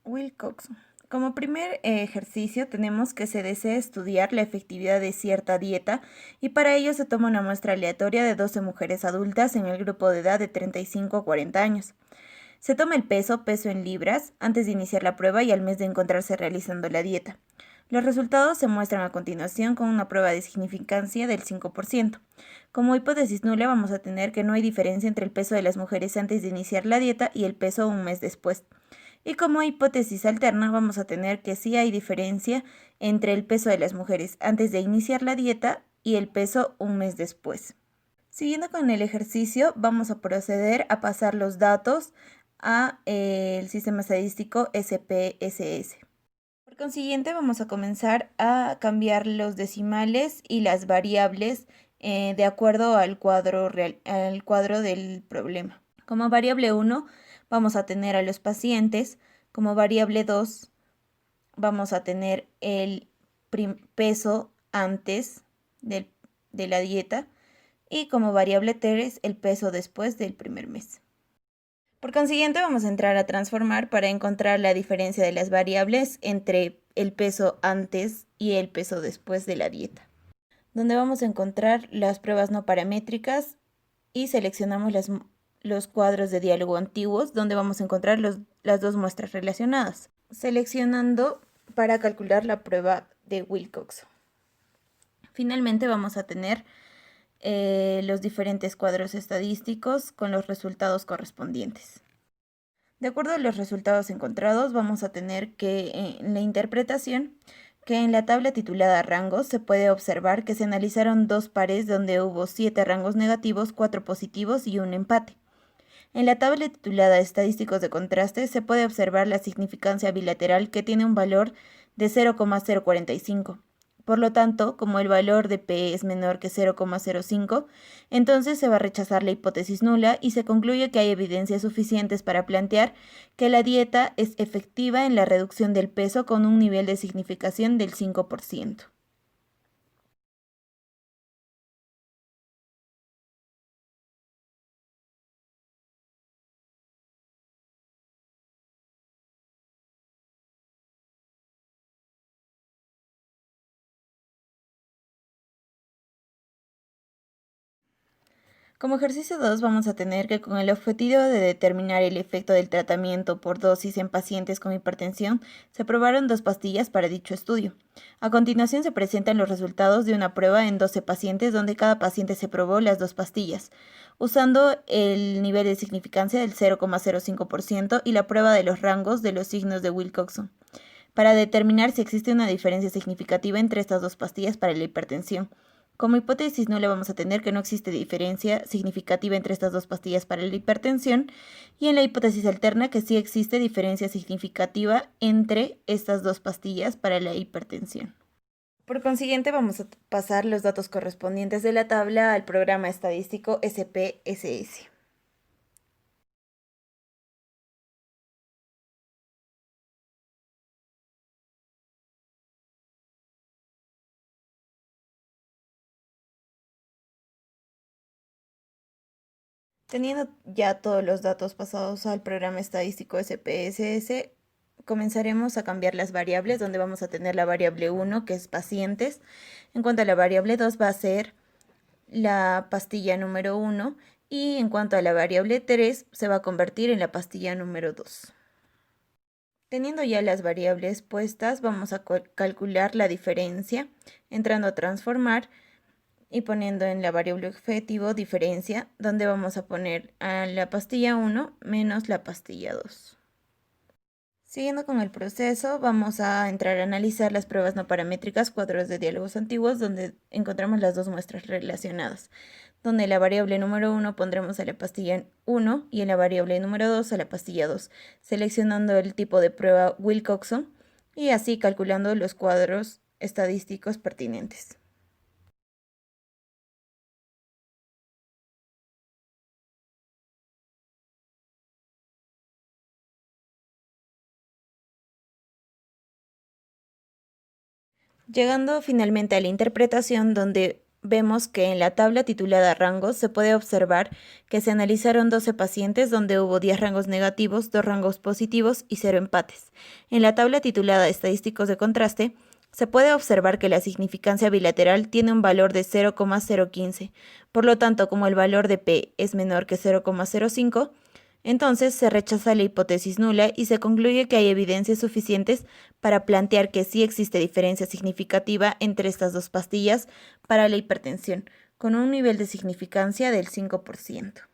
Wilcox. Como primer ejercicio tenemos que se desea estudiar la efectividad de cierta dieta y para ello se toma una muestra aleatoria de 12 mujeres adultas en el grupo de edad de 35 a 40 años. Se toma el peso en libras, antes de iniciar la prueba y al mes de encontrarse realizando la dieta. Los resultados se muestran a continuación con una prueba de significancia del 5%. Como hipótesis nula vamos a tener que no hay diferencia entre el peso de las mujeres antes de iniciar la dieta y el peso un mes después. Y como hipótesis alterna vamos a tener que sí hay diferencia entre el peso de las mujeres antes de iniciar la dieta y el peso un mes después. Siguiendo con el ejercicio, vamos a proceder a pasar los datos a el sistema estadístico SPSS. Por consiguiente, vamos a comenzar a cambiar los decimales y las variables de acuerdo al cuadro del problema. Como variable 1 vamos a tener a los pacientes, como variable 2 vamos a tener el peso antes de la dieta y como variable 3 el peso después del primer mes. Por consiguiente vamos a entrar a transformar para encontrar la diferencia de las variables entre el peso antes y el peso después de la dieta, donde vamos a encontrar las pruebas no paramétricas y seleccionamos los cuadros de diálogo antiguos, donde vamos a encontrar las dos muestras relacionadas, seleccionando para calcular la prueba de Wilcox. Finalmente vamos a tener los diferentes cuadros estadísticos con los resultados correspondientes. De acuerdo a los resultados encontrados, vamos a tener que en la interpretación, que en la tabla titulada rangos se puede observar que se analizaron dos pares donde hubo 7 rangos negativos, 4 positivos y un empate. En la tabla titulada estadísticos de contraste se puede observar la significancia bilateral que tiene un valor de 0,045. Por lo tanto, como el valor de P es menor que 0,05, entonces se va a rechazar la hipótesis nula y se concluye que hay evidencias suficientes para plantear que la dieta es efectiva en la reducción del peso con un nivel de significación del 5%. Como ejercicio 2 vamos a tener que con el objetivo de determinar el efecto del tratamiento por dosis en pacientes con hipertensión, se probaron 2 pastillas para dicho estudio. A continuación se presentan los resultados de una prueba en 12 pacientes donde cada paciente se probó las 2 pastillas, usando el nivel de significancia del 0,05% y la prueba de los rangos de los signos de Wilcoxon, para determinar si existe una diferencia significativa entre estas 2 pastillas para la hipertensión. Como hipótesis no le vamos a tener que no existe diferencia significativa entre estas 2 pastillas para la hipertensión y en la hipótesis alterna que sí existe diferencia significativa entre estas 2 pastillas para la hipertensión. Por consiguiente vamos a pasar los datos correspondientes de la tabla al programa estadístico SPSS. Teniendo ya todos los datos pasados al programa estadístico SPSS, comenzaremos a cambiar las variables, donde vamos a tener la variable 1, que es pacientes. En cuanto a la variable 2, va a ser la pastilla número 1 y en cuanto a la variable 3, se va a convertir en la pastilla número 2. Teniendo ya las variables puestas, vamos a calcular la diferencia, entrando a transformar y poniendo en la variable objetivo diferencia, donde vamos a poner a la pastilla 1 menos la pastilla 2. Siguiendo con el proceso, vamos a entrar a analizar las pruebas no paramétricas, cuadros de diálogos antiguos, donde encontramos las dos muestras relacionadas, donde en la variable número 1 pondremos a la pastilla 1 y en la variable número 2 a la pastilla 2, seleccionando el tipo de prueba Wilcoxon y así calculando los cuadros estadísticos pertinentes. Llegando finalmente a la interpretación, donde vemos que en la tabla titulada Rangos se puede observar que se analizaron 12 pacientes donde hubo 10 rangos negativos, 2 rangos positivos y 0 empates. En la tabla titulada Estadísticos de contraste se puede observar que la significancia bilateral tiene un valor de 0,015. Por lo tanto, como el valor de P es menor que 0,05, entonces se rechaza la hipótesis nula y se concluye que hay evidencias suficientes para plantear que sí existe diferencia significativa entre estas dos pastillas para la hipertensión, con un nivel de significancia del 5%.